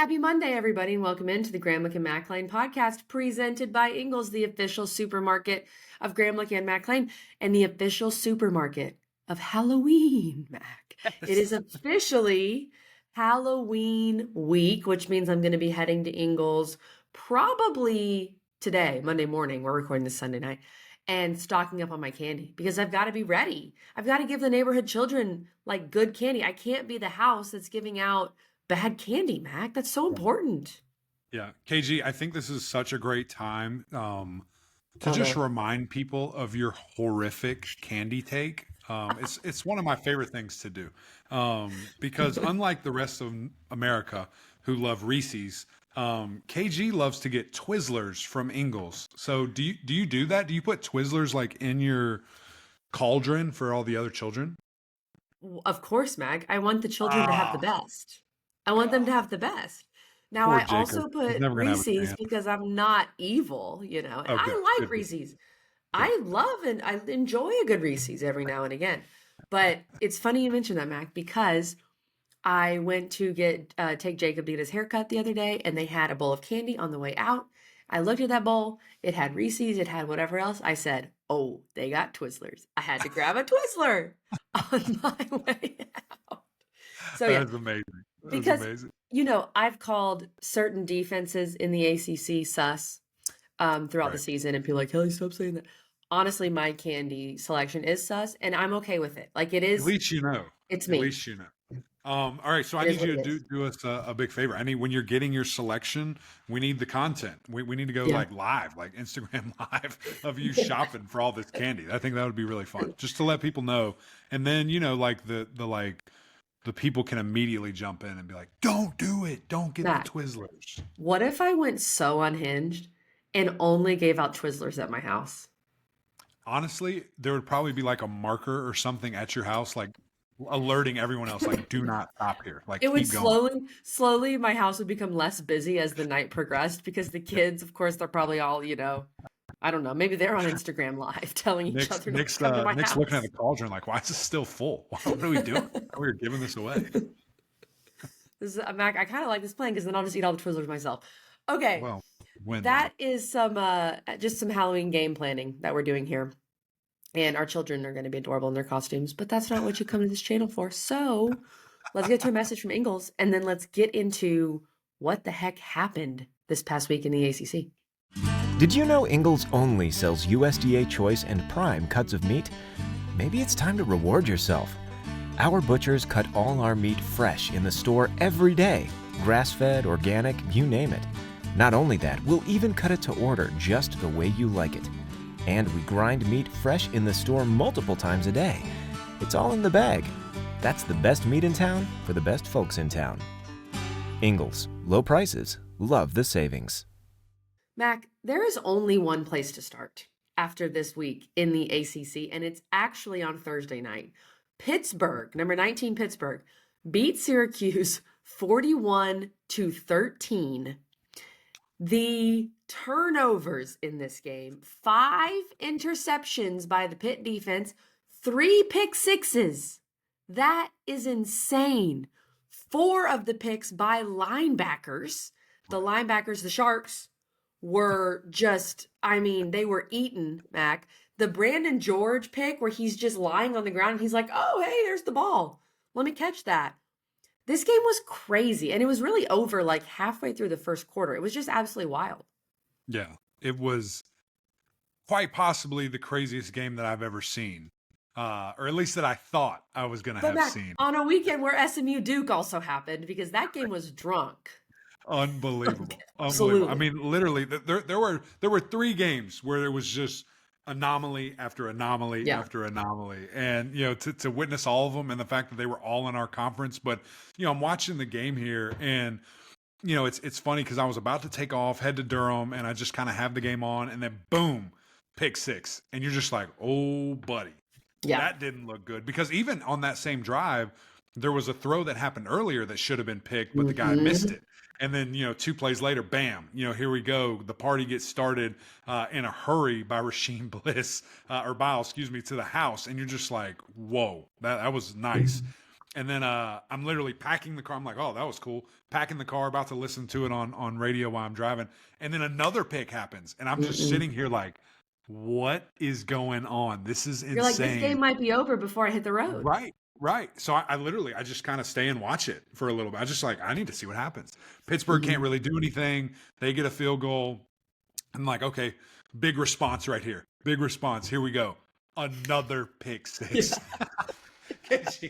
Happy Monday, everybody, and welcome into the Graham and Mac Lane podcast presented by Ingles, the official supermarket of Graham and Mac Lane and the official supermarket of Halloween, Mac. It is officially Halloween week, which means I'm going to be heading to Ingles probably today, Monday morning. We're recording this Sunday night, and stocking up on my candy because I've got to be ready. I've got to give the neighborhood children like good candy. I can't be the house that's giving out bad candy, Mac. That's so important. Yeah. KG, I think this is such a great time to just remind people of your horrific candy take. It's one of my favorite things to do because unlike the rest of America who love Reese's, KG loves to get Twizzlers from Ingles. So do you do that? Do you put Twizzlers like in your cauldron for all the other children? Of course, Mac. I want the children to have the best. I want them to have the best. Now, Poor I Jacob. also He's put never gonna have a Reese's chance. because I'm not evil, and Okay, I like good. Reese's. I love and I enjoy a good Reese's every now and again. But it's funny you mentioned that, Mac, because I went to take Jacob to get his haircut the other day, and they had a bowl of candy on the way out. I looked at that bowl. It had Reese's. It had whatever else. I said, "Oh, they got Twizzlers." I had to grab a Twizzler on my way out. So yeah, That's amazing. That's because amazing. I've called certain defenses in the ACC sus throughout the Right. season, and people are like, "Kelly, stop saying that." Honestly, my candy selection is sus, and I'm okay with it. Like it At is, least you know. it's At me. least you know. All right, so I It is need what you to it is. do us a big favor. I need when you're getting your selection, we need the content. We need to go Yeah. like live, like Instagram live of you shopping for all this candy. I think that would be really fun, just to let people know. And then like the people can immediately jump in and be like, "Don't do it! Don't get Mac, the Twizzlers." what if I went so unhinged and only gave out Twizzlers at my house? Honestly, there would probably be like a marker or something at your house, like alerting everyone else, like, "Do not stop here! Like, It would keep going." slowly, my house would become less busy as the night progressed because the kids, of course, they're probably all, I don't know, maybe they're on Instagram Live telling each other not to come to my Nick's looking at house. the cauldron like, why is this still full? What are we doing? We were giving this away. This is Mac. I kind of like this plan because then I'll just eat all the Twizzlers myself. Okay, Well, when that is just some Halloween game planning that we're doing here, and our children are going to be adorable in their costumes. But that's not what you come to this channel for. So let's get to a message from Ingles, and then let's get into what the heck happened this past week in the ACC. Did you know Ingles only sells USDA choice and prime cuts of meat? Maybe it's time to reward yourself. Our butchers cut all our meat fresh in the store every day. Grass-fed, organic, you name it. Not only that, we'll even cut it to order just the way you like it. And we grind meat fresh in the store multiple times a day. It's all in the bag. That's the best meat in town for the best folks in town. Ingles, low prices, love the savings. Mac, there is only one place to start after this week in the ACC, and it's actually on Thursday night. Pittsburgh, number 19 Pittsburgh, beat Syracuse 41-13. The turnovers in this game, 5 interceptions by the Pitt defense, 3 pick sixes. That is insane. 4 of the picks by linebackers. The linebackers, the Sharks, were just, they were eaten, Mac. The Brandon George pick where he's just lying on the ground and he's like, "Oh, hey, there's the ball. Let me catch that." This game was crazy, and it was really over like halfway through the first quarter. It was just absolutely wild. Yeah, it was quite possibly the craziest game that I've ever seen, or at least that I thought I was going to But have Mac, seen. on a weekend where SMU Duke also happened because that game was drunk. Unbelievable. Absolutely. Unbelievable. I mean, literally, there were 3 games where there was just anomaly after anomaly after anomaly, and to witness all of them, and the fact that they were all in our conference. But I'm watching the game here, and it's funny because I was about to take off, head to Durham, and I just kind of have the game on, and then boom, pick 6, and you're just like, oh buddy, that didn't look good. Because even on that same drive, there was a throw that happened earlier that should have been picked, but the guy missed it. And then, 2 plays later, bam, here we go. The party gets started in a hurry by Rasheem Bliss, or Biles, to the house. And you're just like, whoa, that was nice. And then I'm literally packing the car. I'm like, oh, that was cool. Packing the car, about to listen to it on radio while I'm driving. And then another pick happens. And I'm just sitting here like, what is going on? This is insane. You're like, this game might be over before I hit the road. Right. So I literally, I just kind of stay and watch it for a little bit. I just like, I need to see what happens. Pittsburgh can't really do anything. They get a field goal. I'm like, okay, big response right here. Big response. Here we go. Another pick six. Yeah.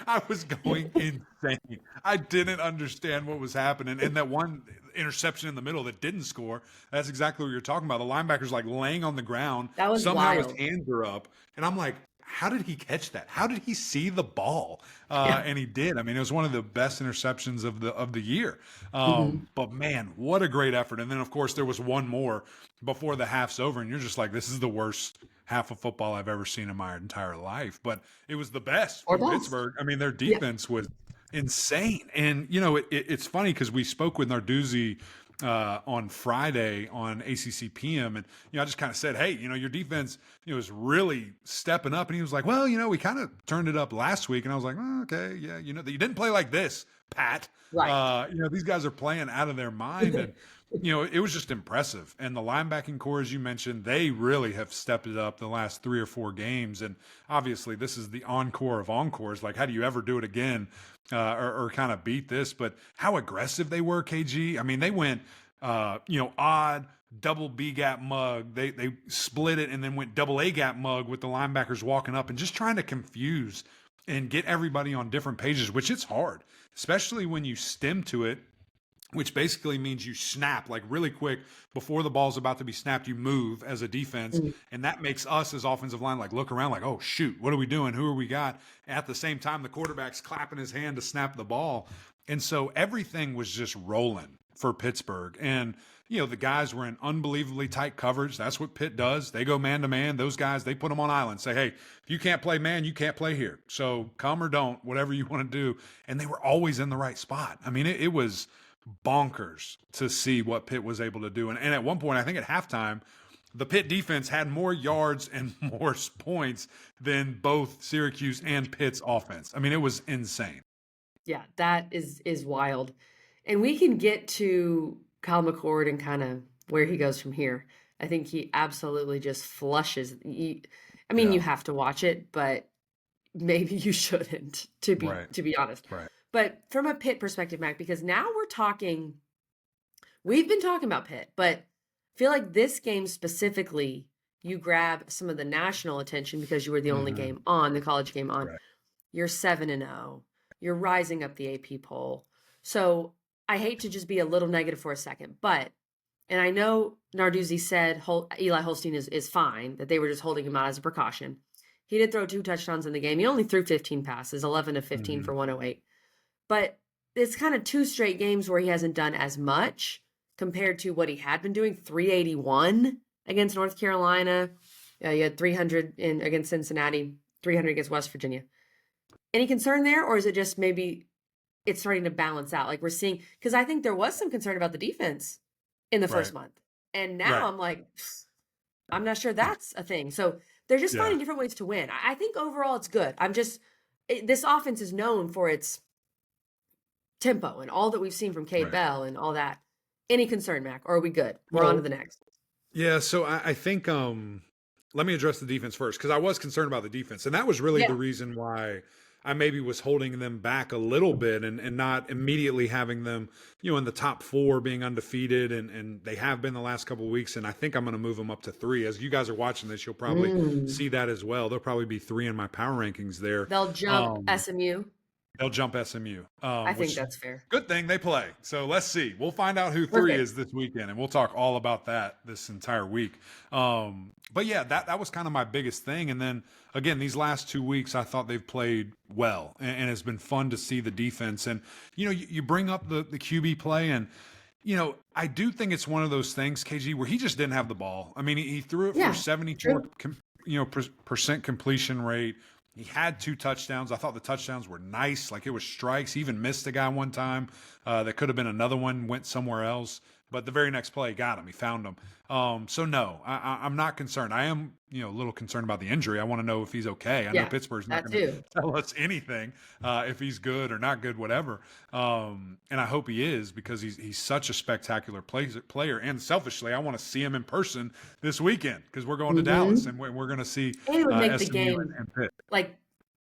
I was going insane. I didn't understand what was happening. And that one interception in the middle that didn't score, that's exactly what you're talking about. The linebacker's like laying on the ground. That was somehow wild. His hands are up. And I'm like, how did he catch that? How did he see the ball? And he did. I mean, it was one of the best interceptions of the year. But man, what a great effort. And then of course there was one more before the half's over, and you're just like, this is the worst half of football I've ever seen in my entire life. But it was the best for Pittsburgh. I mean, their defense was insane. And you know, it's funny because we spoke with Narduzzi on Friday on ACC PM, and you know, I just kind of said, hey, you know, your defense, you know, is really stepping up. And he was like, well, you know, we kind of turned it up last week. And I was like, oh, okay, yeah, you know, you didn't play like this, Pat. Right. You know, these guys are playing out of their mind. And you know, it was just impressive. And the linebacking core, as you mentioned, they really have stepped it up the last 3 or 4 games. And obviously this is the encore of encores. Like, how do you ever do it again or kind of beat this? But how aggressive they were, KG. I mean, they went, you know, odd, double B gap mug. They split it and then went double A gap mug with the linebackers walking up and just trying to confuse and get everybody on different pages, which it's hard, especially when you stem to it, which basically means you snap like really quick before the ball's about to be snapped. You move as a defense, and that makes us as offensive line like look around like, oh shoot, what are we doing? Who are we got? At the same time, the quarterback's clapping his hand to snap the ball, and so everything was just rolling for Pittsburgh. And you know, the guys were in unbelievably tight coverage. That's what Pitt does. They go man to man. Those guys, they put them on islands. Say, hey, if you can't play man, you can't play here. So come or don't, whatever you want to do. And they were always in the right spot. I mean, it was bonkers to see what Pitt was able to do. And at one point, I think at halftime, the Pitt defense had more yards and more points than both Syracuse and Pitt's offense. I mean, it was insane. Yeah, that is wild. And we can get to Kyle McCord and kind of where he goes from here. I think he absolutely just flushes. I mean, you have to watch it, but maybe you shouldn't, to be honest. Right. But from a Pitt perspective, Mac, because now we've been talking about Pitt, but I feel like this game specifically, you grab some of the national attention because you were the only game on, the college game on. Right. You're 7-0. You're rising up the AP poll. So I hate to just be a little negative for a second, but, and I know Narduzzi said Eli Holstein is fine, that they were just holding him out as a precaution. He did throw 2 touchdowns in the game. He only threw 15 passes, 11 of 15 for 108. But it's kind of 2 straight games where he hasn't done as much compared to what he had been doing. 381 against North Carolina. You had 300 against Cincinnati, 300 against West Virginia. Any concern there, or is it just maybe it's starting to balance out? Like we're seeing, because I think there was some concern about the defense in the first month. And now I'm like, I'm not sure that's a thing. So they're just finding different ways to win. I think overall it's good. This offense is known for its tempo and all that we've seen from Cade Bell and all that. Any concern, Mac? Or are we good? We're on to the next. Yeah, so I think let me address the defense first, because I was concerned about the defense. And that was really the reason why I maybe was holding them back a little bit and not immediately having them, you know, in the top 4 being undefeated. And they have been the last couple of weeks. And I think I'm going to move them up to 3. As you guys are watching this, you'll probably see that as well. They'll probably be 3 in my power rankings there. They'll jump SMU. They'll jump SMU. I think that's fair. Good thing they play. So let's see. We'll find out who 3 is this weekend, and we'll talk all about that this entire week. But yeah, that was kind of my biggest thing. And then again, these last 2 weeks, I thought they've played well, and it's been fun to see the defense. And you know, you bring up the QB play, and you know, I do think it's one of those things, KG, where he just didn't have the ball. I mean, he threw it for 74 percent completion rate. He had 2 touchdowns. I thought the touchdowns were nice. Like it was strikes. He even missed a guy one time that could have been another one, went somewhere else. But the very next play got him. He found him. So no, I'm not concerned. I am, a little concerned about the injury. I want to know if he's okay. I know Pittsburgh's not going to tell us anything if he's good or not good, whatever. And I hope he is, because he's such a spectacular player. And selfishly, I want to see him in person this weekend, because we're going to Dallas and we're going to see it would make the SMU game and Pitt. Like,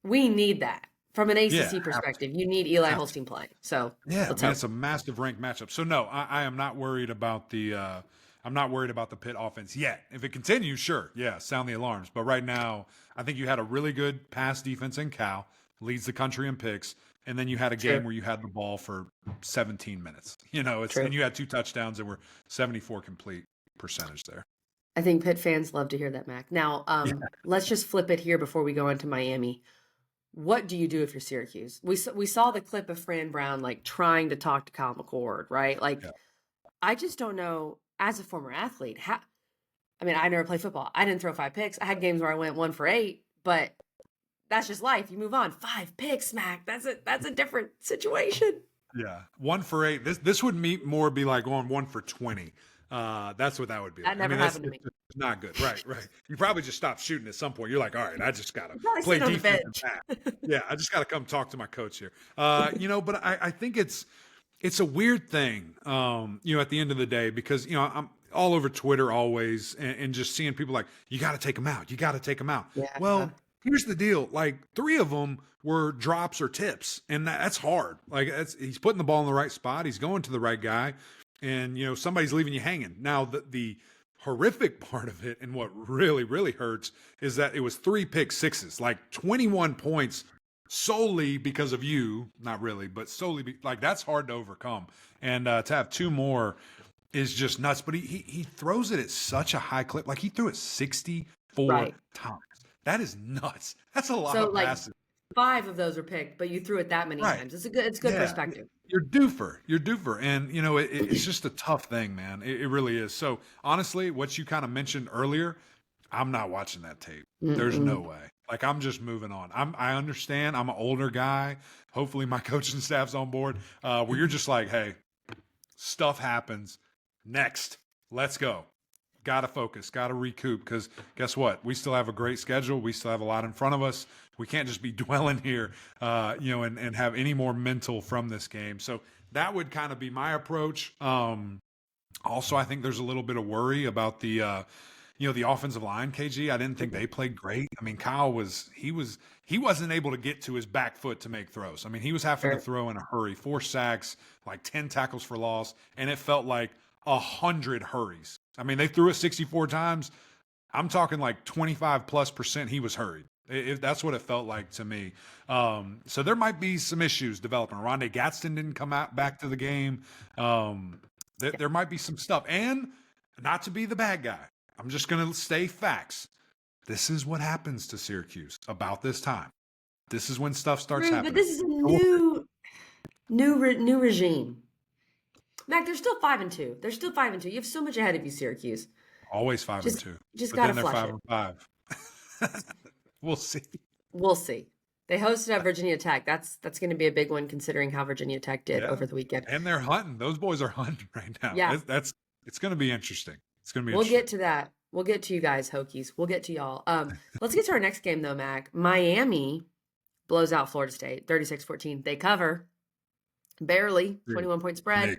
we need that. From an ACC perspective, you need Eli Holstein playing. So it's a massive ranked matchup. So no, I am not worried about the Pitt offense yet. If it continues, sure, sound the alarms. But right now, I think you had a really good pass defense in Cal, leads the country in picks, and then you had a game where you had the ball for 17 minutes. And you had 2 touchdowns that were 74 complete percentage there. I think Pitt fans love to hear that, Mac. Now, let's just flip it here before we go into Miami. What do you do if you're Syracuse? We saw the clip of Fran Brown trying to talk to Kyle McCord, right? I just don't know, as a former athlete, I never played football. I didn't throw 5 picks. I had games where I went 1 for 8, but that's just life. You move on. 5 picks, Mac. That's a different situation. Yeah, 1 for 8. This would be like going 1 for 20. That's what that would be. That never happened to me. It's not good. Right. You probably just stopped shooting at some point. You're like, all right, I just got to play defense. I just got to come talk to my coach here. But I think it's a weird thing, at the end of the day, because, I'm all over Twitter always and just seeing people like, you got to take them out. You got to take them out. Yeah. Well, here's the deal. 3 of them were drops or tips, and that's hard. He's putting the ball in the right spot. He's going to the right guy. And, somebody's leaving you hanging. Now, the horrific part of it, and what really, really hurts, is that it was 3 pick sixes, 21 points solely because of you. Not really, but solely. That's hard to overcome. And to have 2 more is just nuts. But he throws it at such a high clip. He threw it 64 times. That is nuts. That's a lot of passes. 5 of those were picked, but you threw it that many times. It's good perspective. You're due for. And, it's just a tough thing, man. It really is. So, honestly, what you kind of mentioned earlier, I'm not watching that tape. There's no way. I'm just moving on. I understand. I'm an older guy. Hopefully, my coaching staff's on board. Where you're just like, hey, stuff happens. Next, let's go. Got to focus. Got to recoup. Because guess what? We still have a great schedule. We still have a lot in front of us. We can't just be dwelling here, and have any more mental from this game. So that would kind of be my approach. Also, I think there's a little bit of worry about the offensive line, KG. I didn't think they played great. Kyle he wasn't able to get to his back foot to make throws. He was having to throw in a hurry. 4 sacks, 10 tackles for loss, and it felt like 100 hurries. They threw it 64 times. I'm talking 25+% he was hurried. That's what it felt like to me. So there might be some issues developing. Rondé Gadsden didn't come back to the game. There might be some stuff. And not to be the bad guy, I'm just going to stay facts. This is what happens to Syracuse about this time. This is when stuff starts happening. But this is a new regime. Mac, they're still 5-2. They're still 5-2. You have so much ahead of you, Syracuse. Always 5-2. Just got to flush it. 5-5. We'll see. They hosted at Virginia Tech. That's going to be a big one, considering how Virginia Tech did over the weekend. And they're hunting. Those boys are hunting right now. Yeah. It's going to be interesting. We'll get to that. We'll get to you guys, Hokies. We'll get to y'all. Let's get to our next game, though, Mac. Miami blows out Florida State, 36-14. They cover. Barely. 21-point spread.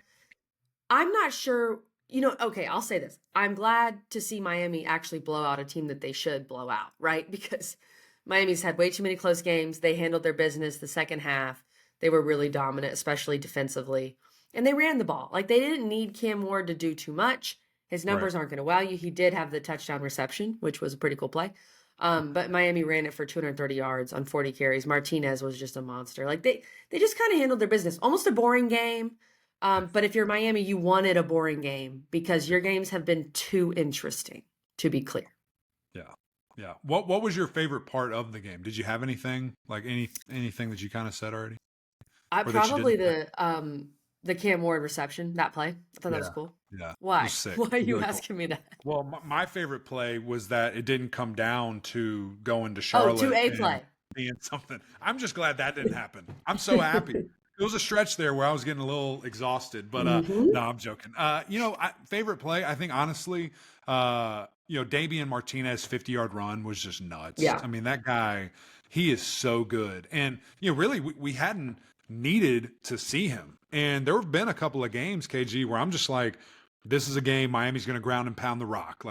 I'm not sure. Okay, I'll say this. I'm glad to see Miami actually blow out a team that they should blow out, right? Because Miami's had way too many close games. They handled their business the second half. They were really dominant, especially defensively. And they ran the ball. They didn't need Cam Ward to do too much. His numbers aren't going to wow you. He did have the touchdown reception, which was a pretty cool play. But Miami ran it for 230 yards on 40 carries. Martinez was just a monster. They just kind of handled their business. Almost a boring game. But if you're Miami, you wanted a boring game because your games have been too interesting, to be clear. Yeah. What was your favorite part of the game? Did you have anything anything that you kind of said already? Probably the Cam Ward reception, that play. I thought that was cool. Yeah. Why? Why are you really asking me that? Well, my favorite play was that it didn't come down to going to Charlotte. To a play. Being something. I'm just glad that didn't happen. I'm so happy. It was a stretch there where I was getting a little exhausted, but no, I'm joking. Favorite play, I think honestly, Damian Martinez 50-yard run was just nuts. Yeah. I mean, that guy, he is so good. And, really, we hadn't needed to see him. And there have been a couple of games, KG, where I'm just like, this is a game Miami's going to ground and pound the rock.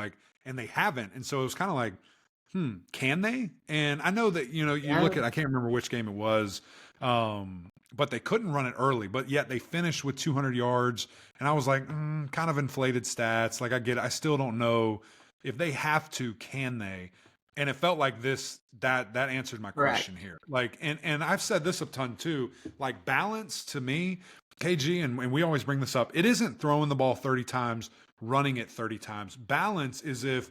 And they haven't. And so it was kind of like, can they? And I know that, you look at, I can't remember which game it was, but they couldn't run it early, but yet they finished with 200 yards. And I was like, kind of inflated stats. I still don't know if they have to, can they? And it felt like that answered my question here. And I've said this a ton too, balance to me, KG, and we always bring this up. It isn't throwing the ball 30 times, running it 30 times. Balance is if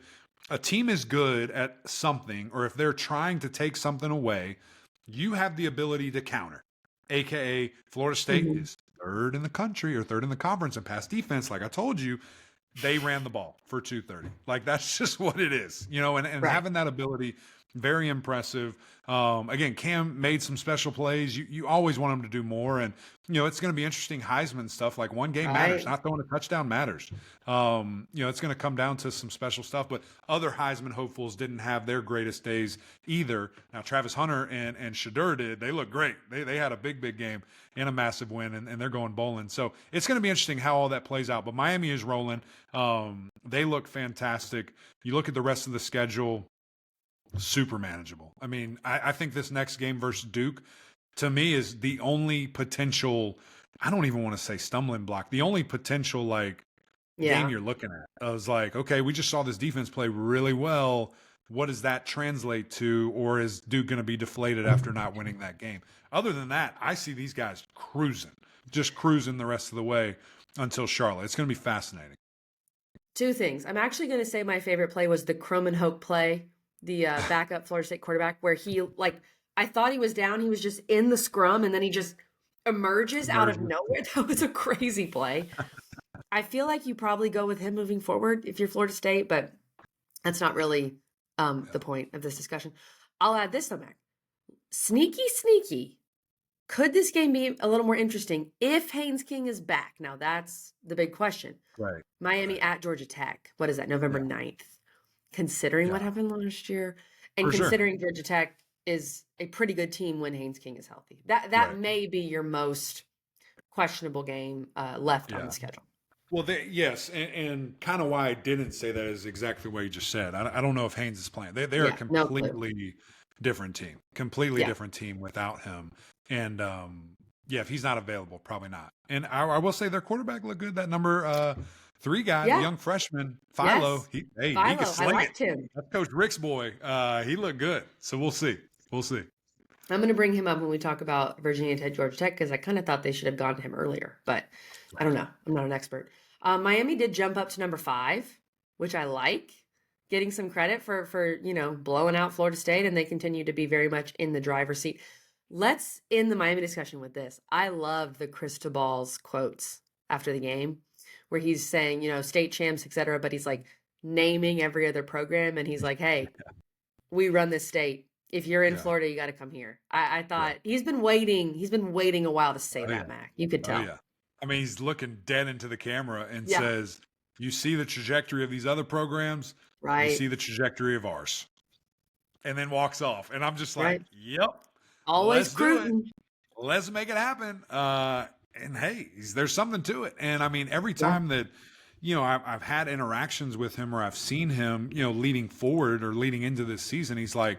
a team is good at something, or if they're trying to take something away, you have the ability to counter. AKA Florida State is third in the country or third in the conference in pass defense. Like I told you, they ran the ball for 230. That's just what it is, and having that ability, very impressive. Again, Cam made some special plays. You always want him to do more. And, it's going to be interesting Heisman stuff. One game matters. Not throwing a touchdown matters. It's going to come down to some special stuff. But other Heisman hopefuls didn't have their greatest days either. Now, Travis Hunter and Shadur did. They look great. They had a big game and a massive win, and they're going bowling. So it's going to be interesting how all that plays out. But Miami is rolling. They look fantastic. You look at the rest of the schedule, super manageable. I mean, I think this next game versus Duke, to me, is the only potential, I don't even want to say stumbling block, the only potential, game you're looking at. I was like, okay, we just saw this defense play really well. What does that translate to? Or is Duke going to be deflated after not winning that game? Other than that, I see these guys just cruising the rest of the way until Charlotte. It's going to be fascinating. Two things. I'm actually going to say my favorite play was the Croman-Hoke play, the backup Florida State quarterback, where he, I thought he was down. He was just in the scrum, and then he just emerges out of nowhere. That was a crazy play. I feel like you probably go with him moving forward if you're Florida State, but that's not really the point of this discussion. I'll add this though, Mac. Sneaky. Could this game be a little more interesting if Haynes King is back? Now, that's the big question. Right. Miami at Georgia Tech. What is that, November 9th? Considering what happened last year, and considering Georgia Tech is a pretty good team when Haynes King is healthy. That may be your most questionable game left on the schedule. Well, yes, and kind of why I didn't say that is exactly what you just said. I don't know if Haynes is playing. They're a completely different team. Completely different team without him. And, if he's not available, probably not. And I will say their quarterback looked good. That number 3 guy, the young freshman, Philo. Yes. He can sling I liked it. him. That's Coach Rick's boy. He looked good. So we'll see. I'm going to bring him up when we talk about Virginia Tech, Georgia Tech, because I kind of thought they should have gone to him earlier. But I don't know. I'm not an expert. Miami did jump up to number 5, which I like. Getting some credit for blowing out Florida State, and they continue to be very much in the driver's seat. Let's end the Miami discussion with this. I love the Cristobal's quotes after the game where he's saying, state champs, et cetera, but he's naming every other program. And he's like, hey, we run this state. If you're in Florida, you got to come here. I thought he's been waiting a while to say that, Mac. You could tell. I mean, he's looking dead into the camera and says, you see the trajectory of these other programs, you see the trajectory of ours. And then walks off. And I'm just like, yep. Always recruiting. Let's make it happen. And hey, there's something to it. And I mean, every time that, I've had interactions with him or I've seen him, leading forward or leading into this season, he's like,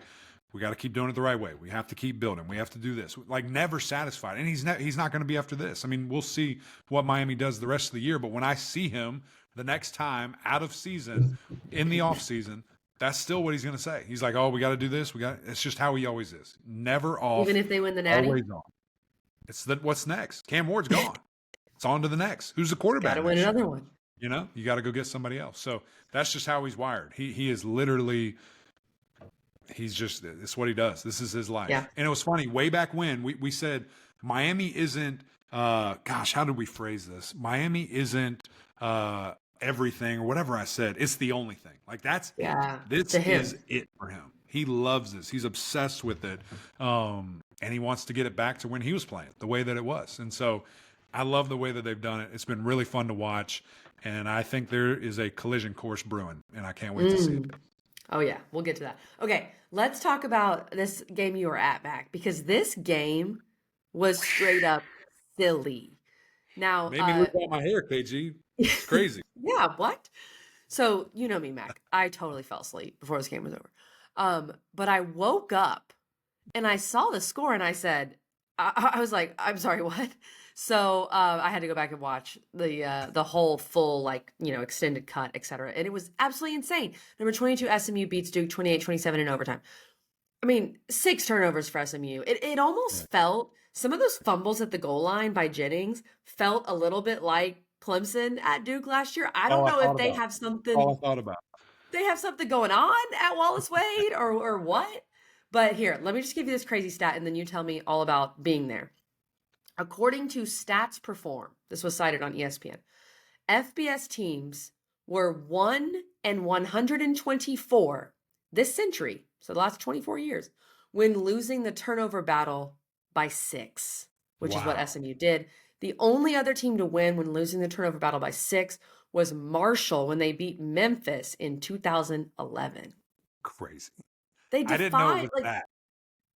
we got to keep doing it the right way. We have to keep building. We have to do this. Never satisfied. And he's not going to be after this. I mean, we'll see what Miami does the rest of the year. But when I see him the next time out of season, in the off season, that's still what he's going to say. He's like, oh, we got to do this. It's just how he always is. Never off. Even if they win the Natty? Always on. It's what's next. Cam Ward's gone. It's on to the next. Who's the quarterback? Got to win another one. You got to go get somebody else. So that's just how he's wired. He is literally, it's what he does. This is his life. Yeah. And it was funny. Way back when we said Miami isn't, how did we phrase this? Miami isn't everything or whatever I said. It's the only thing. This is it for him. He loves this. He's obsessed with it. and he wants to get it back to when he was playing, the way that it was. And so I love the way that they've done it. It's been really fun to watch, and I think there is a collision course brewing, and I can't wait to see it. Oh, yeah. We'll get to that. Okay, let's talk about this game you were at, Mac, because this game was straight up silly. Now, made me look at my hair, KG. It's crazy. Yeah, what? So, you know me, Mac. I totally fell asleep before this game was over. But I woke up and I saw the score and I said, I was like, I'm sorry, what? So I had to go back and watch the whole full, like, extended cut, etc. And it was absolutely insane. Number 22, SMU beats Duke 28-27 in overtime. I mean, 6 turnovers for SMU. It almost felt, some of those fumbles at the goal line by Jennings felt a little bit like Clemson at Duke last year. I don't know if they have something. All I thought about. They have something going on at Wallace Wade or what? But here, let me just give you this crazy stat, and then you tell me all about being there. According to Stats Perform, this was cited on ESPN, FBS teams were 1-124 this century, so the last 24 years, when losing the turnover battle by 6, which is what SMU did. The only other team to win when losing the turnover battle by 6 was Marshall when they beat Memphis in 2011. Crazy. They defied, I didn't know it was that.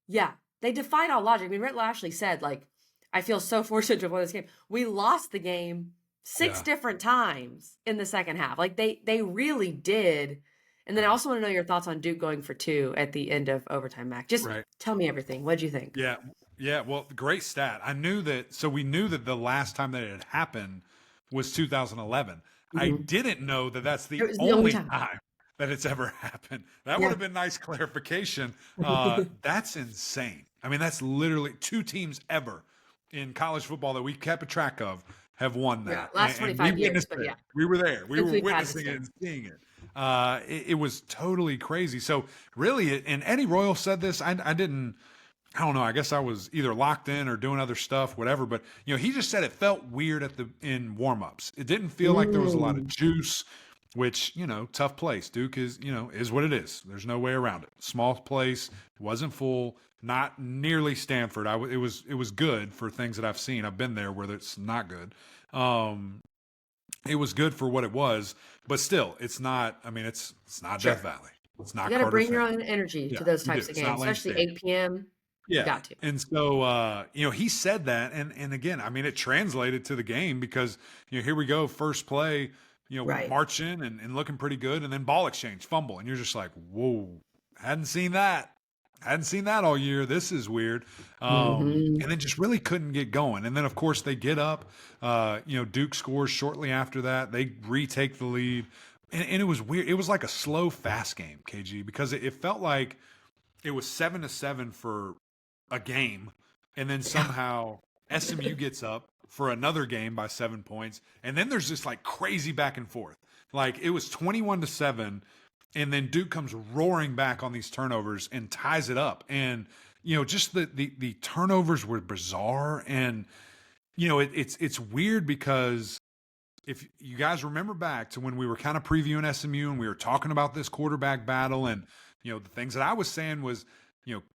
Yeah, they defied all logic. I mean, Rhett Lashley said, like, I feel so fortunate to have won this game. We lost the game 6 different times in the second half. Like, they really did. And then I also want to know your thoughts on Duke going for 2 at the end of overtime, Mac. Just tell me everything. What'd you think? Yeah. Well, great stat. We knew that the last time that it had happened was 2011. Mm-hmm. I didn't know that that's the only time that it's ever happened. That would have been nice clarification. That's insane. I mean, that's literally 2 teams ever in college football that we kept a track of have won that. Yeah, last 25 years, but yeah. We were there. We were witnessing it and seeing it. It was totally crazy. So really, and Eddie Royal said this, I don't know. I guess I was either locked in or doing other stuff, whatever. But he just said it felt weird in warmups. It didn't feel like there was a lot of juice, which tough place. Duke is what it is. There's no way around it. Small place, wasn't full, not nearly Stanford. It was good for things that I've seen. I've been there where it's not good. It was good for what it was, but still, it's not. I mean, it's not Death Valley. It's not. You got to bring your own energy to those types of games, especially 8 p.m. Yeah. Got to. And so, he said that. And again, I mean, it translated to the game because, here we go, first play, marching and looking pretty good. And then ball exchange, fumble. And you're just like, whoa, hadn't seen that all year. This is weird. And then just really couldn't get going. And then, of course, they get up. Duke scores shortly after that. They retake the lead. And it was weird. It was like a slow, fast game, KG, because it felt like it was 7-7 for a game, and then somehow SMU gets up for another game by 7 points, and then there's this like crazy back and forth. Like it was 21-7, and then Duke comes roaring back on these turnovers and ties it up. And just the turnovers were bizarre, and it's weird because if you guys remember back to when we were kind of previewing SMU and we were talking about this quarterback battle, and the things that I was saying was,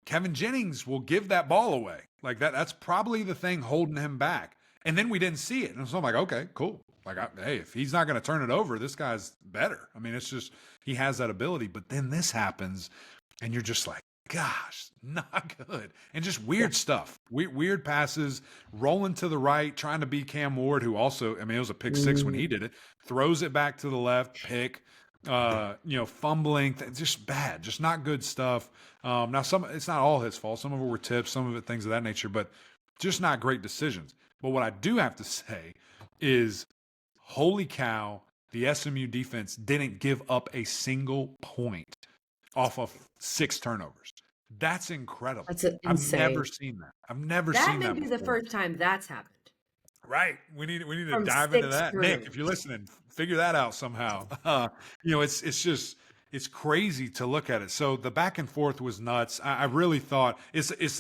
Kevin Jennings will give that ball away. Like that's probably the thing holding him back. And then we didn't see it. And so I'm like, okay, cool. Like, hey, if he's not going to turn it over, this guy's better. I mean, it's just, he has that ability. But then this happens and you're just like, gosh, not good. And just weird stuff. Weird passes, rolling to the right, trying to beat Cam Ward, who also, I mean, it was a pick 6 when he did it, throws it back to the left, pick. Fumbling, just bad, just not good stuff. Now it's not all his fault. Some of it were tips, some of it things of that nature, but just not great decisions. But what I do have to say is, holy cow, the SMU defense didn't give up a single point off of 6 turnovers. That's incredible. That's insane. I've never seen that. I've never seen that. That may be the first time that's happened. Right. We need to dive into that. Nick, if you're listening, figure that out somehow. It's crazy to look at it. So the back and forth was nuts. I really thought it's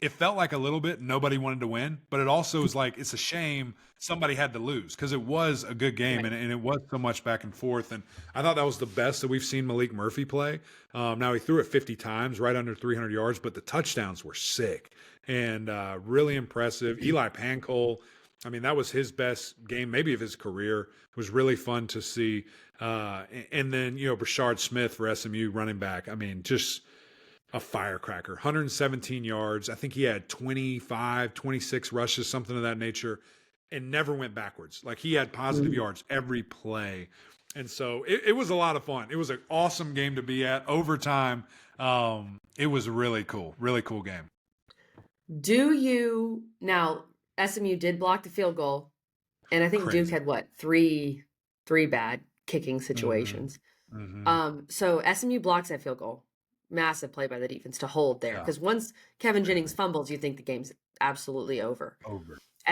it felt like a little bit nobody wanted to win, but it also was like it's a shame somebody had to lose because it was a good game Right. and it was so much back and forth. And I thought that was the best that we've seen Malik Murphy play. Now he threw it 50 times, right under 300 yards, but the touchdowns were sick and really impressive. Eli Pancol, I mean, that was his best game, maybe of his career. It was really fun to see. And then, Brashard Smith for SMU running back. I mean, just a firecracker, 117 yards. I think he had 25, 26 rushes, something of that nature, and never went backwards. Like he had positive yards every play. And so it was a lot of fun. It was an awesome game to be at. Overtime, it was really cool game. Now SMU did block the field goal, and I think Crazy. Duke had three bad kicking situations. So SMU blocks that field goal. Massive play by the defense to hold there, because once Kevin Jennings fumbles, you think the game's absolutely over.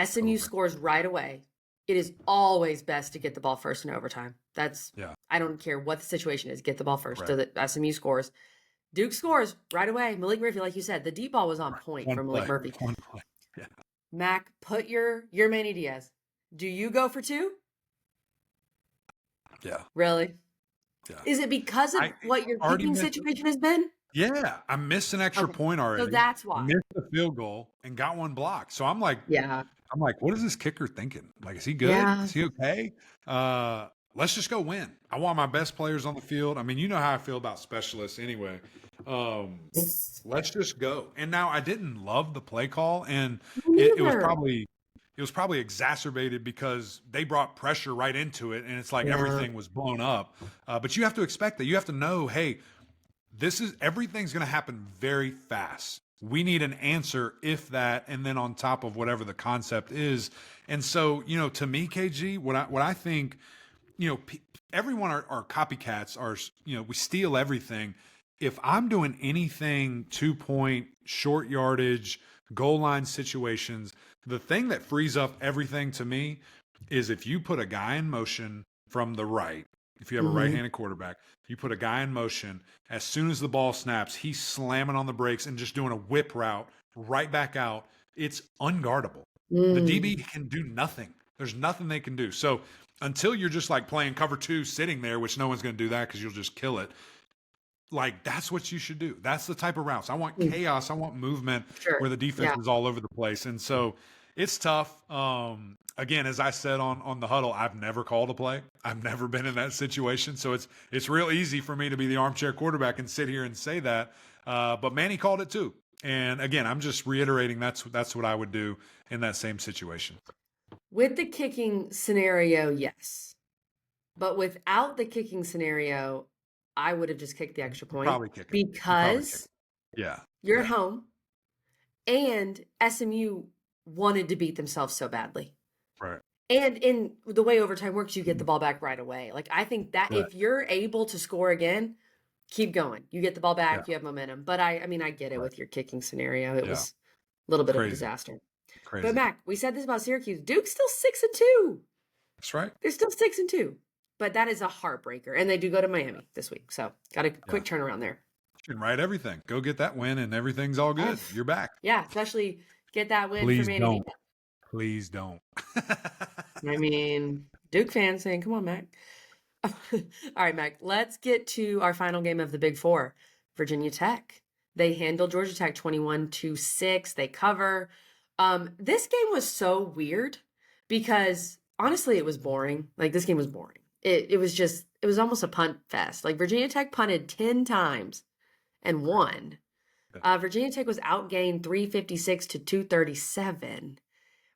SMU scores right away. It is always best to get the ball first in overtime. I don't care what the situation is, get the ball first. So that SMU scores. Duke scores right away. Malik Murphy, like you said, the deep ball was on point for Malik Murphy. One play. Yeah. Mac, put your Manny Diaz. Do you go for two? Yeah. Really? Yeah. Is it because of what your kicking situation has been? Yeah, I missed an extra point already. So that's why. Missed the field goal and got one blocked. So I'm like, what is this kicker thinking? Like, is he good? Yeah. Is he okay? Let's just go win. I want my best players on the field. I mean, you know how I feel about specialists anyway. Let's just go. And now I didn't love the play call, and it was probably exacerbated because they brought pressure right into it, and it's like everything was blown up. But you have to expect that. You have to know, hey, everything's going to happen very fast. We need an answer if that, and then on top of whatever the concept is. And so, to me, KG, what I think, everyone are copycats. We steal everything. If I'm doing anything 2-point, short yardage, goal line situations, the thing that frees up everything to me is if you put a guy in motion from the right. If you have a right-handed quarterback, you put a guy in motion, as soon as the ball snaps, he's slamming on the brakes and just doing a whip route right back out. It's unguardable. The DB can do nothing. There's nothing they can do. So until you're just like playing cover two sitting there, which no one's going to do that because you'll just kill it, like that's what you should do. That's the type of routes. I want chaos. I want movement where the defense is all over the place. And so it's tough. Again, as I said on the huddle, I've never called a play. I've never been in that situation. So it's real easy for me to be the armchair quarterback and sit here and say that. But Manny called it too. And again, I'm just reiterating that's what I would do in that same situation. With the kicking scenario, yes. But without the kicking scenario, I would have just kicked the extra point. Probably kick it. Because you're at home and SMU wanted to beat themselves so badly. Right. And in the way overtime works, you get the ball back right away. Like, I think that if you're able to score again, keep going. You get the ball back, you have momentum. But I mean, I get it with your kicking scenario. It was a little bit of a disaster. Crazy. But Mac, we said this about Syracuse. Duke's still 6-2. That's right. They're still 6-2. But that is a heartbreaker. And they do go to Miami this week. So got a quick turnaround there. You can write everything. Go get that win and everything's all good. You're back. Yeah, especially get that win Please for Manny. Don't. Please don't. I mean, Duke fans saying, come on, Mac. All right, Mac, let's get to our final game of the Big Four. Virginia Tech. They handle Georgia Tech 21-6. They cover. This game was so weird because honestly, it was boring. Like, this game was boring. It was almost a punt fest. Like, Virginia Tech punted 10 times and won. Virginia Tech was outgained 356 to 237.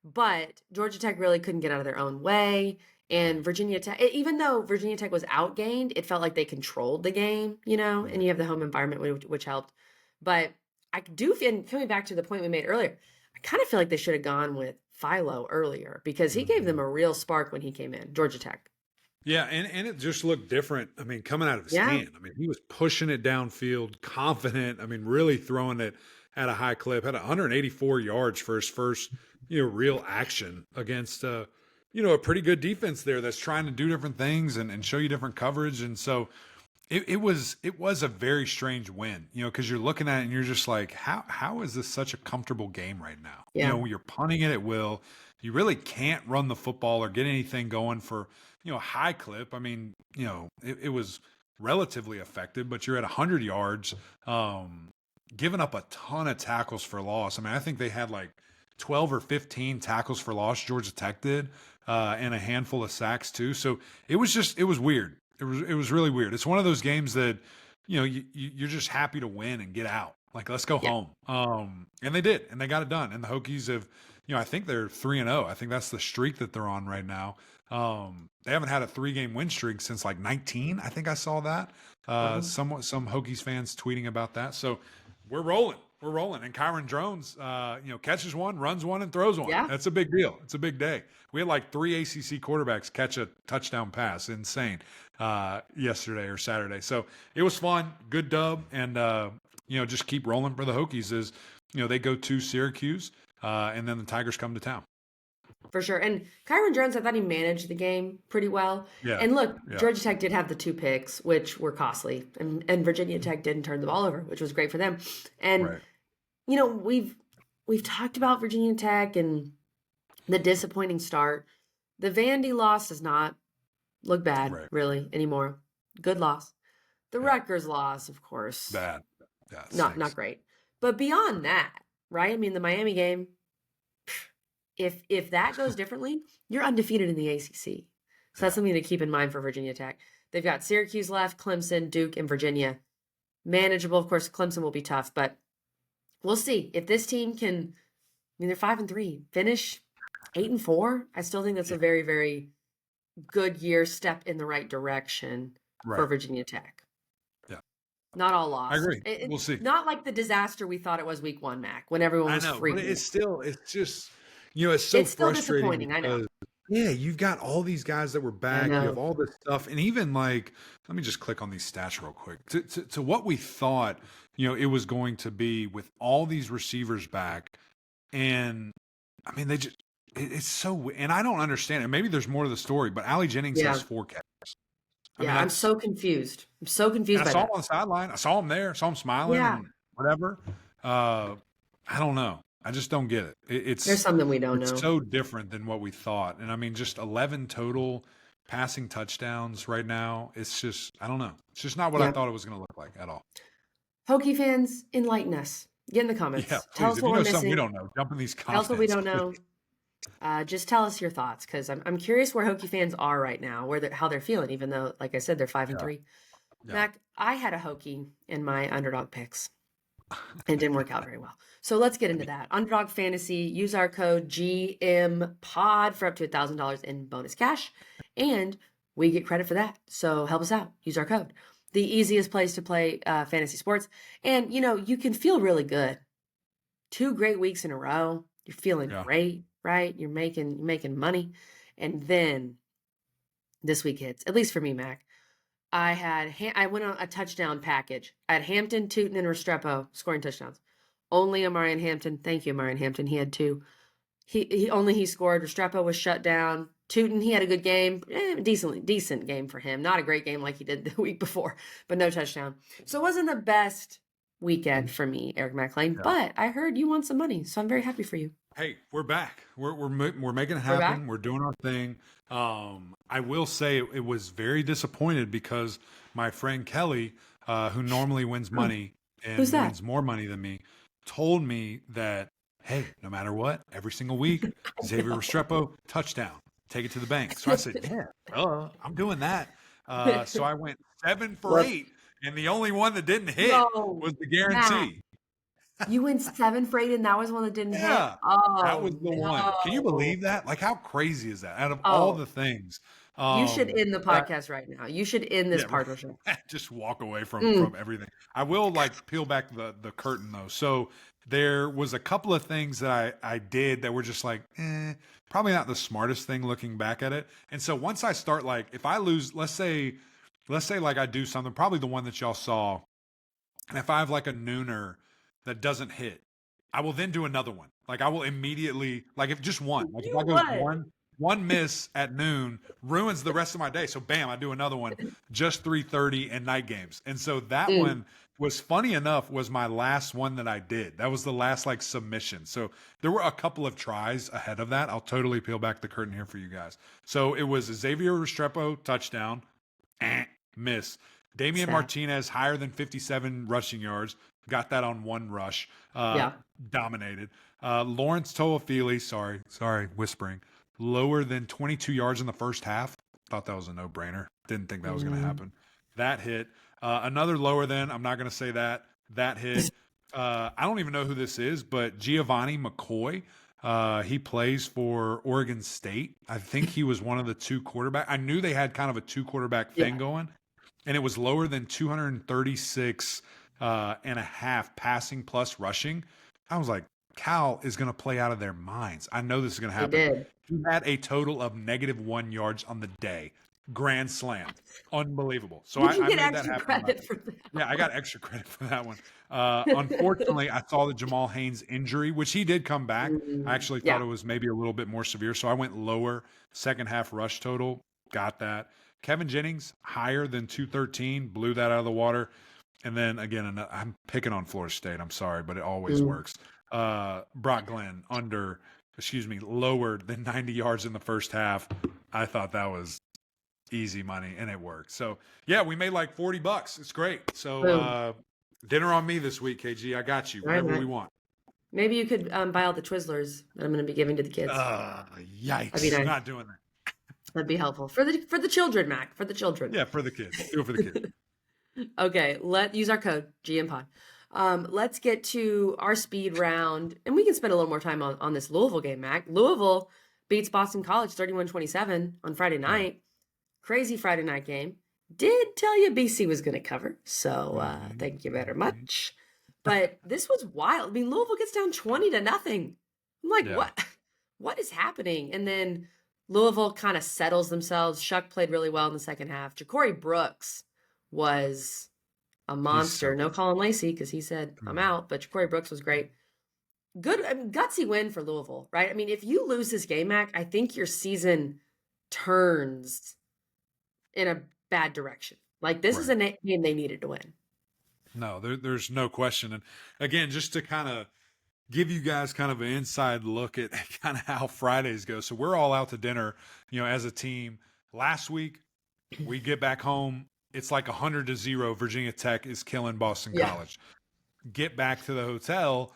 But Georgia Tech really couldn't get out of their own way. And Virginia Tech, even though Virginia Tech was outgained, it felt like they controlled the game, and you have the home environment, which helped. But I do, and coming back to the point we made earlier, I kind of feel like they should have gone with Philo earlier because he gave them a real spark when he came in, Georgia Tech. Yeah, and it just looked different. I mean, coming out of his stand. I mean, he was pushing it downfield, confident. I mean, really throwing it at a high clip. Had 184 yards for his first, real action against, a pretty good defense there that's trying to do different things and show you different coverage. And so It was a very strange win, because you're looking at it and you're just like, how is this such a comfortable game right now? Yeah. You're punting it at will. You really can't run the football or get anything going for high clip. I mean, it was relatively effective, but you're at 100 yards, giving up a ton of tackles for loss. I mean, I think they had like 12 or 15 tackles for loss. Georgia Tech did, and a handful of sacks too. So it was weird. It was really weird. It's one of those games that, you're just happy to win and get out. Like, let's go home. And they did, and they got it done. And the Hokies have, I think they're 3-0. I think that's the streak that they're on right now. They haven't had a 3-game win streak since like 19. I think I saw that. Some Hokies fans tweeting about that. So we're rolling. We're rolling. And Kyron Drones, catches one, runs one, and throws one. Yeah. That's a big deal. It's a big day. We had like 3 ACC quarterbacks catch a touchdown pass. Insane. Yesterday or Saturday. So it was fun. Good dub. And, just keep rolling for the Hokies as, they go to Syracuse, and then the Tigers come to town. For sure. And Kyron Drones, I thought he managed the game pretty well. Yeah. And look, Georgia Tech did have the 2 picks, which were costly. And Virginia Tech didn't turn the ball over, which was great for them. And, we've talked about Virginia Tech and the disappointing start. The Vandy loss does not look bad, really, anymore. Good loss. The Rutgers loss, of course. Bad. Yeah, not great. But beyond that, right? I mean, the Miami game, if that goes differently, you're undefeated in the ACC. So that's something to keep in mind for Virginia Tech. They've got Syracuse left, Clemson, Duke, and Virginia. Manageable. Of course, Clemson will be tough, but we'll see. If this team can, they're 5-3, finish 8-4, I still think that's a very, very good year, step in the right direction for Virginia Tech. Yeah. Not all lost. I agree. We'll see. Not like the disaster we thought it was week 1, Mac, when everyone was freaking. But it's just, it's so it's still frustrating. Disappointing, I know. Yeah, you've got all these guys that were back. You have all this stuff. And even like, let me just click on these stats real quick. To what we thought, it was going to be with all these receivers back. And I mean, it's so, and I don't understand it. Maybe there's more to the story, but Allie Jennings has 4 catches. I'm so confused. I'm so confused by that. I saw him on the sideline. I saw him there. Saw him smiling and whatever. I don't know. I just don't get it. There's something we don't know. It's so different than what we thought. And I mean, just 11 total passing touchdowns right now. It's just, I don't know. It's just not what I thought it was going to look like at all. Hokie fans, enlighten us. Get in the comments. Yeah, tell us what we're missing. We don't know. Jump in these comments. Tell us what we don't know. Just tell us your thoughts, because I'm curious where Hokie fans are right now, how they're feeling, even though, like I said, they're 5-3. Yeah. Mac, I had a Hokie in my Underdog Picks. It didn't work out very well. So let's get into that. Underdog Fantasy, use our code GMPOD for up to $1,000 in bonus cash, and we get credit for that. So help us out. Use our code. The easiest place to play fantasy sports. And, you can feel really good. 2 great weeks in a row. You're feeling great, right? You're making money. And then this week hits, at least for me, Mac. I went on a touchdown package. I had Hampton, Tootin, and Restrepo scoring touchdowns. Only Amarian Hampton. Thank you, Amarian Hampton. He had 2. He scored. Restrepo was shut down. Tootin, he had a good game. Decent game for him. Not a great game like he did the week before, but no touchdown. So it wasn't the best weekend for me, Eric McLean, but I heard you won some money, so I'm very happy for you. Hey, we're back. We're making it happen. We're doing our thing. I will say it was very disappointed because my friend Kelly, who normally wins money and wins more money than me, told me that, hey, no matter what, every single week, Xavier Restrepo, touchdown, take it to the bank. So I said, yeah, I'm doing that. So I went 7 for 8, and the only one that didn't hit was the guarantee. You went 7 for 8, and that was one that didn't hit. Oh, that was the one. Can you believe that? Like, how crazy is that? Out of all the things, you should end the podcast right now. You should end this partnership. Just walk away from everything. I will peel back the curtain though. So there was a couple of things that I did that were just probably not the smartest thing looking back at it. And so once I start, if I lose, let's say I do something, probably the one that y'all saw, and if I have a nooner that doesn't hit, I will then do another one. I will immediately, if just one, if I go one, one miss at noon ruins the rest of my day. So bam, I do another one, just 3:30 and night games. And so that one was, funny enough, was my last one that I did. That was the last like submission. So there were a couple of tries ahead of that. I'll totally peel back the curtain here for you guys. So it was Xavier Restrepo touchdown, miss. Damian Martinez higher than 57 rushing yards. Got that on one rush. Dominated. Lawrence Toafili, sorry, whispering, lower than 22 yards in the first half. Thought that was a no-brainer. Didn't think that was going to happen. That hit. Another lower than, I'm not going to say that. That hit. I don't even know who this is, but Giovanni McCoy. He plays for Oregon State. I think he was one of the two quarterbacks. I knew they had kind of a two quarterback thing going, and it was lower than 236 and a half passing plus rushing. I was like, Cal is going to play out of their minds. I know this is going to happen. He had a total of -1 yards on the day. Grand slam. Unbelievable. So I made that happen. Credit for that. Yeah, I got extra credit for that one. Unfortunately, I saw the Jamal Haynes injury, which he did come back. I actually thought it was maybe a little bit more severe. So I went lower, second half rush total. Got that. Kevin Jennings, higher than 213, blew that out of the water. And then again, I'm picking on Florida State. I'm sorry, but it always works. Brock Glenn lower than 90 yards in the first half. I thought that was easy money, and it worked. So yeah, we made like $40. It's great. So dinner on me this week, KG. I got you. Whatever we want. Maybe you could buy all the Twizzlers that I'm going to be giving to the kids. Yikes! I'm not doing that. That'd be helpful for the children, Mac. For the children. Yeah, for the kids. Do it for the kids. Okay, let's use our code GMPod. Let's get to our speed round, and we can spend a little more time on this Louisville game, Mac. Louisville beats Boston College 31-27 on Friday night. Crazy Friday night game. Did tell you BC was going to cover, so thank you very much. But this was wild. I mean, Louisville gets down 20-0. I'm like, what is happening? And then Louisville kind of settles themselves. Shuck played really well in the second half. Ja'Cory Brooks was a monster. No Colin Lacey because he said, I'm out. But Ja'Cory Brooks was great. Good, gutsy win for Louisville, right? I mean, if you lose this game, Mac, I think your season turns in a bad direction. Like, this is a game they needed to win. No, there's no question. And again, just to kind of give you guys kind of an inside look at kind of how Fridays go. So we're all out to dinner, as a team. Last week, we get back home. It's like 100-0. Virginia Tech is killing Boston College. Get back to the hotel.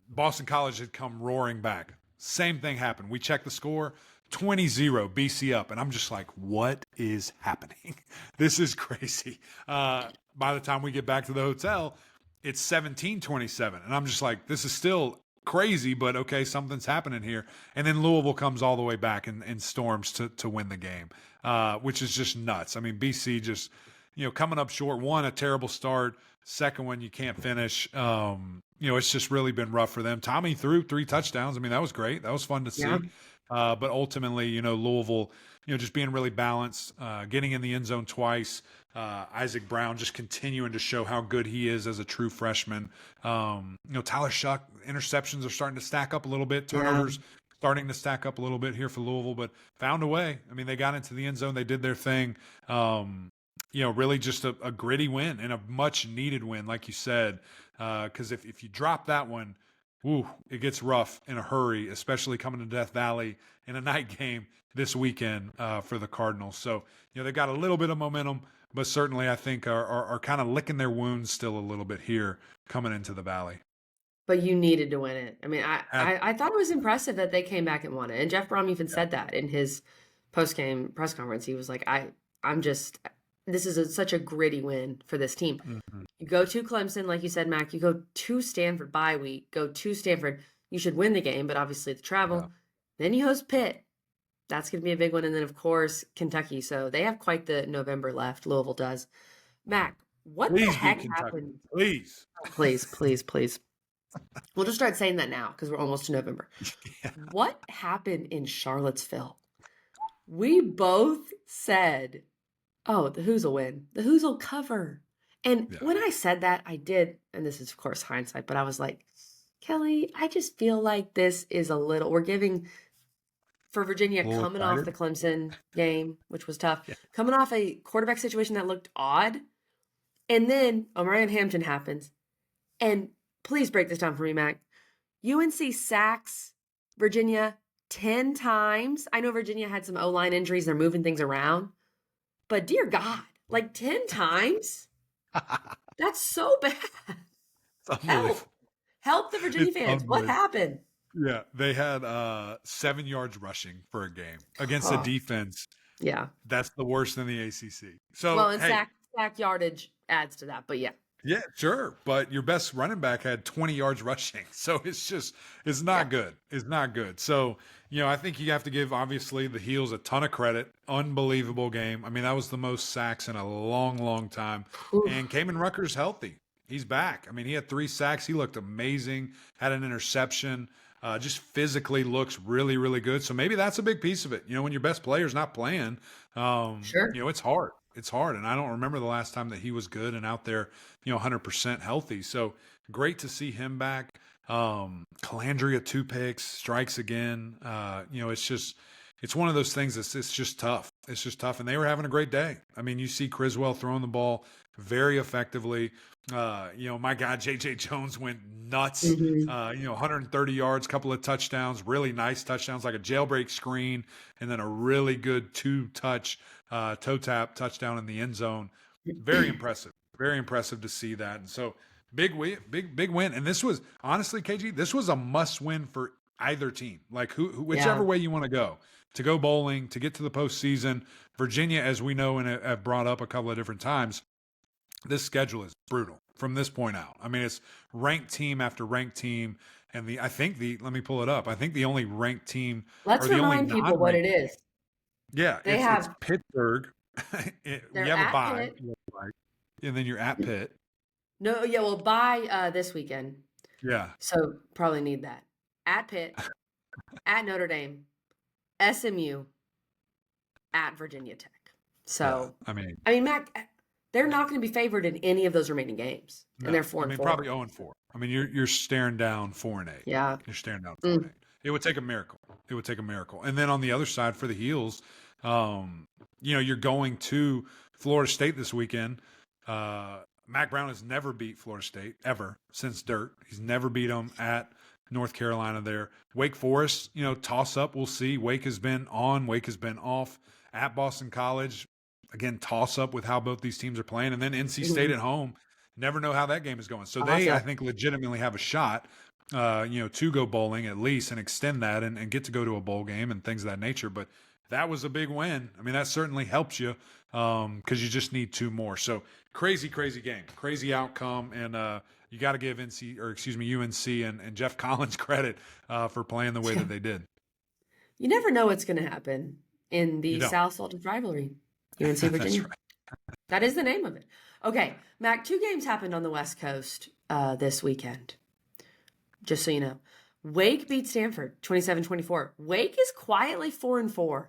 Boston College had come roaring back. Same thing happened. We check the score, 20-0, BC up. And I'm just like, what is happening? This is crazy. By the time we get back to the hotel, it's 17-27. And I'm just like, this is still crazy, but okay, something's happening here. And then Louisville comes all the way back and storms to win the game, which is just nuts. I mean, BC just, coming up short. One, a terrible start. Second one, you can't finish. It's just really been rough for them. Tommy threw 3 touchdowns. I mean, that was great. That was fun to see. But ultimately, Louisville, just being really balanced, getting in the end zone twice. Isaac Brown just continuing to show how good he is as a true freshman. Tyler Shuck, interceptions are starting to stack up a little bit. Turnovers starting to stack up a little bit here for Louisville, but found a way. I mean, they got into the end zone. They did their thing. Really just a gritty win and a much needed win, like you said, because if you drop that one, it gets rough in a hurry, especially coming to Death Valley in a night game this weekend for the Cardinals. So, they got a little bit of momentum, but certainly I think are kind of licking their wounds still a little bit here coming into the Valley. But you needed to win it. I mean, I thought it was impressive that they came back and won it. And Jeff Brom even said that in his post-game press conference. He was like, this is such a gritty win for this team. Mm-hmm. You go to Clemson, like you said, Mac. You go to Stanford bye week. Go to Stanford. You should win the game, but obviously the travel. Yeah. Then you host Pitt. That's going to be a big one. And then, of course, Kentucky. So they have quite the November left. Louisville does. Mac, what the heck happened? Please. Please. We'll just start saying that now because we're almost to November. Yeah. What happened in Charlottesville? We both said, oh, the Hoos will win. The Hoos will cover. And when I said that, I did, and this is, of course, hindsight, but I was like, Kelly, I just feel like this is we're giving for Virginia A little coming off excited? the Clemson game, which was tough, Yeah. coming off a quarterback situation that looked odd. And then Omarion Hampton happens. And please break this down for me, Mac. UNC sacks Virginia 10 times. I know Virginia had some O-line injuries. They're moving things around. But dear God, like 10 times? That's so bad. It's unbelievable. Help the Virginia It's fans. What unbelievable. happened? Yeah, they had 7 yards rushing for a game against a Oh, defense yeah. that's the worst in the ACC. So, Well, and hey, sack yardage adds to that, but yeah. yeah, sure, but your best running back had 20 yards rushing. So it's not good. It's not good. So, I think you have to give obviously the Heels a ton of credit. Unbelievable game. I mean, that was the most sacks in a long, long time. Oof. And Kamen Rucker's healthy. He's back. I mean, he had 3 sacks. He looked amazing. Had an interception. Just physically looks really, really good. So maybe that's a big piece of it. When your best player's not playing, Sure. it's hard. It's hard. And I don't remember the last time that he was good and out there, 100% healthy. So great to see him back. Calandria 2 picks, strikes again. It's one of those things that's it's just tough. It's just tough. And they were having a great day. I mean, you see Criswell throwing the ball very effectively. My guy JJ Jones went nuts. 130 yards, couple of touchdowns, really nice touchdowns, like a jailbreak screen, and then a really good 2-touch toe tap touchdown in the end zone. Very impressive. Very impressive to see that. And so big win. And this was honestly, KG, this was a must win for either team. Like whichever way you want to go bowling, to get to the postseason. Virginia, as we know and have brought up a couple of different times, this schedule is brutal from this point out. I mean, it's ranked team after ranked team. And let me pull it up. I think the only ranked team. Let's remind people what it is. Yeah, it's Pittsburgh. We have a bye. And then you're at Pitt. No, yeah, well, bye this weekend. Yeah. So probably need that. At Pitt, at Notre Dame, SMU, at Virginia Tech. So, yeah, I mean, Mac, they're not going to be favored in any of those remaining games. No. And they're 4-4. Probably 0-4. I mean, you're staring down 4-8. Yeah. You're staring down 4-8. It would take a miracle. And then on the other side for the Heels, you're going to Florida State this weekend. Mac Brown has never beat Florida State ever since Dirt. He's never beat them at North Carolina there. Wake Forest, toss up. We'll see. Wake has been on. Wake has been off. At Boston College, again, toss up with how both these teams are playing. And then NC State at home. Never know how that game is going. So they, I think, legitimately have a shot, to go bowling at least and extend that and get to go to a bowl game and things of that nature. But that was a big win. I mean, that certainly helps you because you just need 2 more. So crazy game, crazy outcome. And you got to give UNC and Jeff Collins credit for playing the way that they did. You never know what's going to happen in the South Salted rivalry, UNC Virginia. That's right. That is the name of it. Okay, Mac, 2 games happened on the West Coast this weekend, just so you know. Wake beat Stanford 27-24. Wake is quietly 4-4.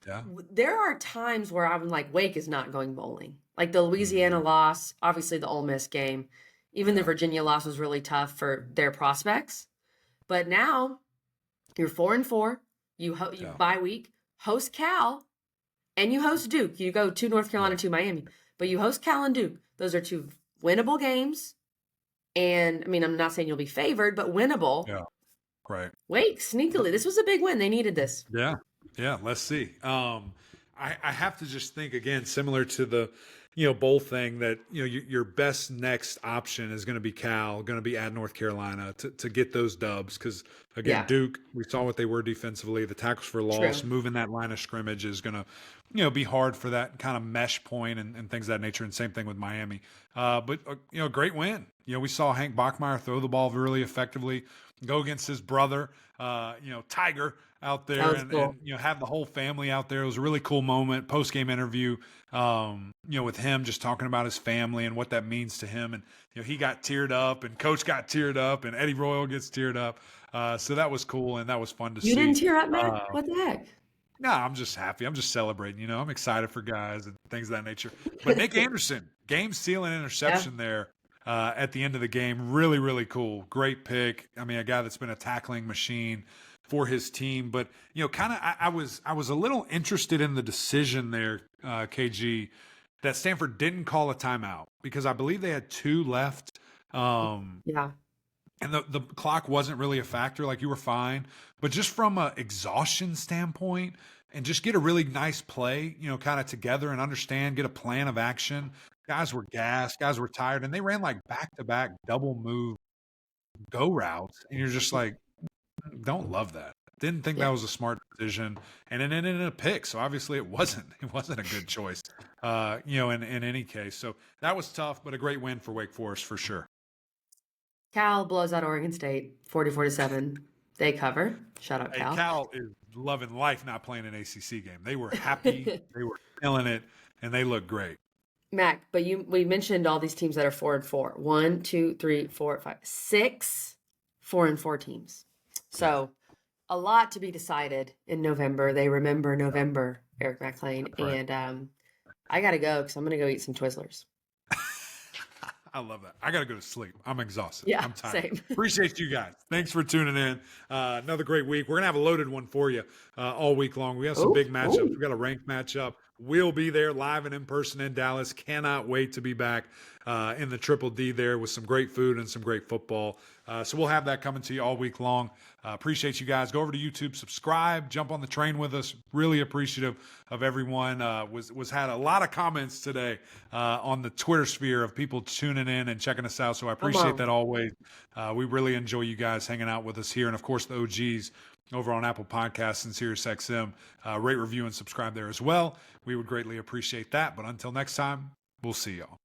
Yeah. There are times where I'm like, Wake is not going bowling. Like the Louisiana loss, obviously the Ole Miss game. Even the Virginia loss was really tough for their prospects. But now you're 4-4. You bye week, host Cal, and you host Duke. You go to North Carolina, to Miami. But you host Cal and Duke. Those are 2 winnable games. And, I mean, I'm not saying you'll be favored, but winnable. Yeah, right. Wake, sneakily. This was a big win. They needed this. Yeah, let's see. I have to just think, again, similar to the, bowl thing, that, your best next option is going to be Cal, going to be at North Carolina to get those dubs. Because, again, Duke, we saw what they were defensively. The tackles for loss, moving that line of scrimmage is going to, be hard for that kind of mesh point and things of that nature. And same thing with Miami. But great win. We saw Hank Bachmeier throw the ball really effectively, go against his brother, Tiger out there, and have the whole family out there. It was a really cool moment. Post-game interview, with him just talking about his family and what that means to him. And, he got teared up, and Coach got teared up, and Eddie Royal gets teared up. So that was cool, and that was fun to see. You didn't tear up, Matt? What the heck? No, I'm just happy. I'm just celebrating. I'm excited for guys and things of that nature. But Nick Anderson, game-sealing interception there at the end of the game. Really, really cool. Great pick. I mean, a guy that's been a tackling machine for his team. But, kind of I was a little interested in the decision there, KG, that Stanford didn't call a timeout because I believe they had 2 left. Yeah. And the clock wasn't really a factor. Like, you were fine. But just from an exhaustion standpoint, and just get a really nice play, kind of together and understand, get a plan of action. Guys were gassed, guys were tired, and they ran like back-to-back double move go routes. And you're just like, don't love that. Didn't think that was a smart decision. And it ended in a pick. So obviously it wasn't a good choice, in any case. So that was tough, but a great win for Wake Forest for sure. Cal blows out Oregon State 44-7. They cover. Shout out Cal. Cal is loving life not playing an ACC game. They were happy. They were feeling it, and they look great. Mac, but we mentioned all these teams that are 4-4. 1, 2, 3, 4, 5, 6 4-4 teams. So a lot to be decided in November. They remember November, Eric McLean. Right. And I got to go because I'm going to go eat some Twizzlers. I love that. I got to go to sleep. I'm exhausted. Yeah, I'm tired. Same. Appreciate you guys. Thanks for tuning in. Another great week. We're going to have a loaded one for you all week long. We have some big matchups. We've got a ranked matchup. We'll be there live and in person in Dallas. Cannot wait to be back in the Triple D there with some great food and some great football. So we'll have that coming to you all week long. Appreciate you guys. Go over to YouTube, subscribe, jump on the train with us. Really appreciative of everyone. Was had a lot of comments today on the Twitter sphere of people tuning in and checking us out. So I appreciate that always. We really enjoy you guys hanging out with us here. And of course, the OGs over on Apple Podcasts and SiriusXM. Rate, review, and subscribe there as well. We would greatly appreciate that. But until next time, we'll see y'all.